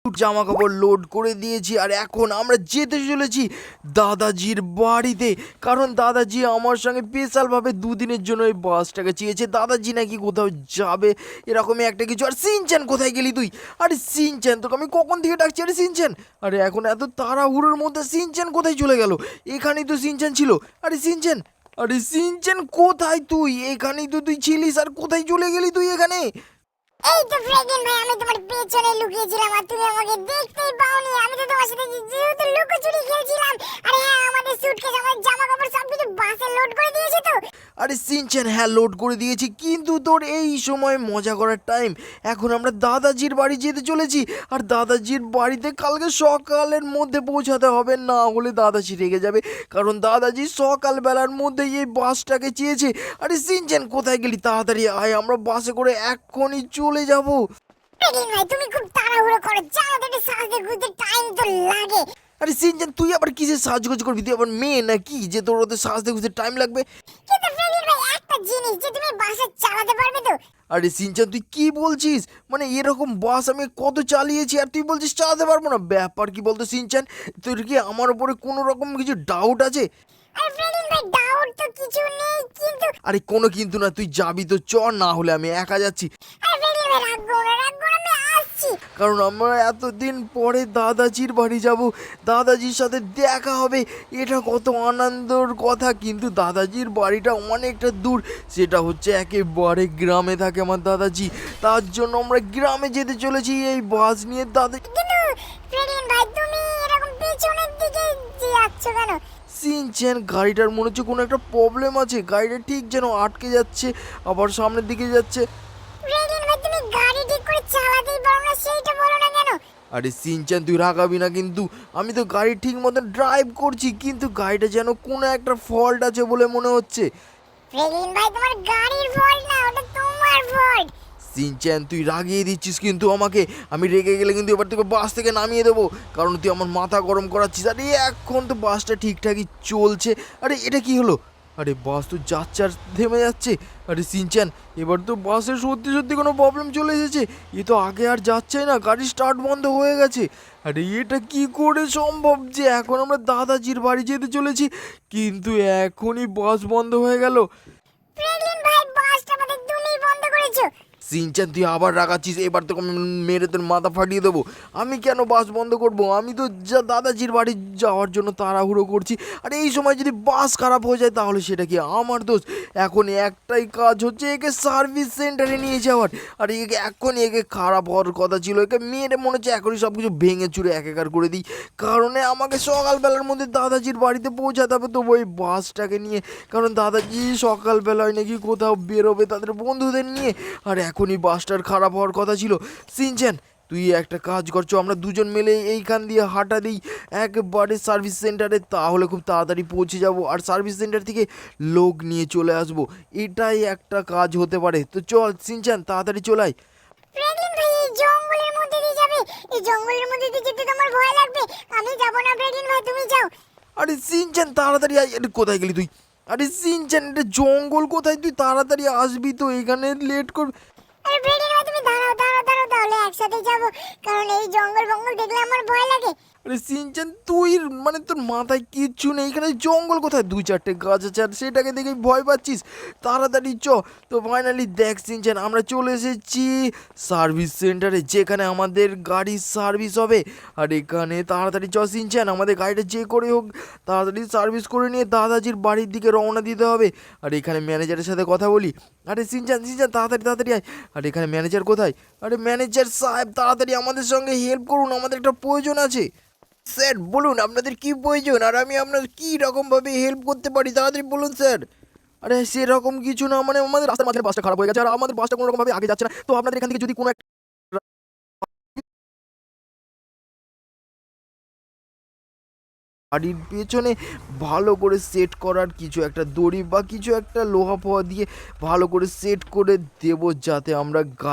জামা কাপড় লোড করে দিয়েছি আর এখন আমরা যেতে চলেছি দাদাজির বাড়িতে। কারণ দাদাজি আমার সঙ্গে স্পেশালভাবে দুদিনের জন্য এই বাসটাকে চেয়েছে। দাদাজি নাকি কোথাও যাবে এরকমই একটা কিছু। আর সিনচ্যান কোথায় গেলি তুই? আরে সিনচ্যান, তোকে আমি কখন থেকে ডাকছি। আরে সিনচ্যান, আরে এখন এত তাড়াহুড়োর মধ্যে সিনচ্যান কোথায় চলে গেল? এখানেই তো সিনচ্যান ছিল। আরে সিনচ্যান, আরে সিনচ্যান কোথায় তুই? এখানেই তো তুই ছিলিস, আর কোথায় চলে গেলি তুই এখানে? এই তো ফ্রেগেন ভাই, আমি তোমার পেছনে লুকিয়েছিলাম আর তুমি আমাকে দেখতেই পাওনি। আমি তো তোমার সাথে যেহেতু লুকোচুরি খেলছিলাম। আরে হ্যাঁ, আমাদের সুটকেস, আমাদের জামা কাপড় সবকিছু বাসে লোড করে দিয়েছে তো। আরে সিনচ্যান, হ্যাঁ লোড করে দিয়েছি, কিন্তু তোর এই সময় মজা করার টাইম। এখন আমরা দাদাজির বাড়ি যেতে চলেছি। আর দাদাজির বাড়িতে কালকে সকালের মধ্যে পৌঁছাতে হবে, না হলে দাদাজি রেগে যাবে। কারণ দাদাজি সকালবেলার মধ্যেই এই বাসটাকে চেয়েছে। আরে সিনচ্যান কোথায় গেলি? তাড়াতাড়ি আয়, আমরা বাসে করে এক্ষুনি চলে যাব। ফ্রেগেন ভাই, তুমি খুব তাড়াহুড়ো করো, জানো তো এটা সাজতে গুজতে টাইম তো লাগে। আরে সিনচ্যান, তুই আবার কিসে সাজগোজ করবি? তুই আবার মেয়ে নাকি যে তোর ওদের সাজতে গুজতে টাইম লাগবে? কিন্তু ফ্রেগেন ভাই, একটা জিনিস, যে তুমি বাসা চালাতে পারবে তো? আরে সিনচ্যান, তুই কি বলছিস? মানে এরকম বাস আমি কত চালিয়েছি আর তুই বলছিস চালাতে পারবো না? ব্যাপার কি বলতো সিনচ্যান? তোর কি আমার উপরে কোনো রকম কিছু ডাউট আছে? আরে ফ্রেগেন ভাই, ডাউট তো কিছু নেই, কিন্তু আরে কোনো কিন্তু না, তুই যাবি তো চ, না হলে আমি একা যাচ্ছি। আরে ফ্রেগেন ভাই, রাখবো না, আমি আসছি। কারণ আমরা এতদিন পরে দাদাজির বাড়ি যাব, দাদাজির সাথে দেখা হবে, এটা কত আনন্দের কথা। কিন্তু দাদাজির বাড়িটা অনেকটা দূর, সেটা হচ্ছে একেবারে গ্রামে থাকে আমার দাদাজি। তার জন্য আমরা গ্রামে যেতে চলেছি এই বাস নিয়ে। কিন্তু ফ্রেগেন ভাই, তুমি এরকম পেছনের দিকে যাচ্ছ কেন? সিনচ্যান, গাড়িটার মনে হচ্ছে কোনো একটা প্রবলেম আছে, গাড়িটা ঠিক যেন আটকে যাচ্ছে, আবার সামনের দিকে যাচ্ছে। ফ্রেগেন ভাই, তুমি গাড়ি ঠিক করে চালাতেই পারো না, সেইটা বলো না কেন? আরে সিনচ্যান, তুই রাগাবি না কিন্তু, আমি তো গাড়ি ঠিক মতো ড্রাইভ করছি, কিন্তু গাড়িটা যেন কোনো একটা ফল্ট আছে বলে মনে হচ্ছে। ফ্রেগেন ভাই, তোমার গাড়ির ফল্ট না, ওটা তোমার ফল্ট। সিনচ্যান, তুই রাগিয়ে দিচ্ছিস কিন্তু আমাকে। আমি রেগে গেলে কিন্তু এবার তোকে বাস থেকে নামিয়ে দেবো, কারণ তুই আমার মাথা গরম করাচ্ছিস। আরে এখন তো বাসটা ঠিকঠাকই চলছে। আরে এটা কি হলো? আরে বাস তো যাচ্ছে আর থেমে যাচ্ছে। আরে সিনচ্যান, এবার তো বাসের সত্যি সত্যি কোনো প্রবলেম চলে এসেছে। এ তো আগে আর যাচ্ছে না, গাড়ি স্টার্ট বন্ধ হয়ে গেছে। আরে এটা কি করে সম্ভব যে এখন আমরা দাদাজির বাড়ি যেতে চলেছি, কিন্তু এখনই বাস বন্ধ হয়ে গেল? ফ্রেগেন ভাই, বাসটা আমাদের তুমিই বন্ধ করেছো। সিনচ্যান, তুই আবার রাগাচ্ছিস, এবার তোকে আমি মেরে তোর মাথা ফাটিয়ে দেবো। আমি কেন বাস বন্ধ করব? আমি তো দাদাজির বাড়ি যাওয়ার জন্য তাড়াহুড়ো করছি। আর এই সময় যদি বাস খারাপ হয়ে যায় তাহলে সেটা কি আমার দোষ? এখন একটাই কাজ হচ্ছে একে সার্ভিস সেন্টারে নিয়ে যাওয়ার। আর একে খারাপ হওয়ার কথা ছিল, একে মেরে মনে হচ্ছে এখনই সব কিছু ভেঙে চুরে একাকার করে দিই। কারণে আমাকে সকালবেলার মধ্যে দাদাজির বাড়িতে পৌঁছাতে হবে তো ওই বাসটাকে নিয়ে। কারণ দাদাজি সকালবেলায় নাকি কোথাও বেরোবে তাদের বন্ধুদের নিয়ে, আর এখনই বাসটার খারাপ হওয়ার কথা ছিল। সিনচ্যান, তুই একটা কাজ করছো, আমরা দুজন মিলে এইখান দিয়ে হাঁটা দিই একবারে সার্ভিস সেন্টারে, তাহলে খুব তাড়াতাড়ি পৌঁছে যাব আর সার্ভিস সেন্টার থেকে লোক নিয়ে চলে আসব। এটাই একটা কাজ হতে পারে। তো চল সিনচ্যান, তাড়াতাড়ি চলাই। ফ্রেগেন ভাই, এই জঙ্গলের মধ্যে দিয়ে যাবে? এই জঙ্গলের মধ্যে দিয়ে যেতে তোমার ভয় লাগবে? আমি যাব না ফ্রেগেন ভাই, তুমি যাও। আরে সিনচ্যান, তাড়াতাড়ি আয়। আরে কোথায় গেলি তুই? আরে সিনচ্যান, এটা জঙ্গল কোথায়? তুই তাড়াতাড়ি আসবি তো, এখানে লেট কর। আরে ফ্রেগেন ভাই, তুমি দাঁড়াও দাঁড়াও দাঁড়াও, তাহলে একসাথে যাব। কারণ এই জঙ্গল বঙ্গল দেখলে আমার ভয় লাগে। আরে সিনচ্যান, তুই মানে তোর মাথায় কিচ্ছু নেই, এখানে জঙ্গল কোথায়? দুই চারটে গাছ আছে আর সেটাকে দেখে ভয় পাচ্ছিস? তাড়াতাড়ি চ। তো ফাইনালি দেখ সিনচ্যান, আমরা চলে এসেছি সার্ভিস সেন্টারে, যেখানে আমাদের গাড়ির সার্ভিস হবে। আর এখানে তাড়াতাড়ি চ সিনচ্যান, আমাদের গাড়িটা যে করে হোক তাড়াতাড়ি সার্ভিস করে নিয়ে দাদাজির বাড়ির দিকে রওনা দিতে হবে। আর এখানে ম্যানেজারের সাথে কথা বলি। আরে সিনচ্যান সিনচ্যান, তাড়াতাড়ি তাড়াতাড়ি আয়। আর এখানে ম্যানেজার কোথায়? আরে ম্যানেজার সাহেব, তাড়াতাড়ি আমাদের সঙ্গে হেল্প করুন, আমাদের একটা প্রয়োজন আছে। স্যার বলুন, আপনাদের কি প্রয়োজন আর আমি আপনার কী রকমভাবে হেল্প করতে পারি, তাড়াতাড়ি বলুন স্যার। আরে সেরকম কিছু না, মানে আমাদের রাস্তার মাঝখানে বাসটা খারাপ হয়ে গেছে আর আমাদের বাসটা কোনো রকমভাবে আগে যাচ্ছে না। তো আপনাদের এখান থেকে যদি কোনো একটা গাড়ির পেছনে ভালো করে সেট করার কিছু একটা দড়ি বা কিছু একটা লোহা ফোহা দিয়ে ভালো করে সেট করে দেবো, যাতে আমরা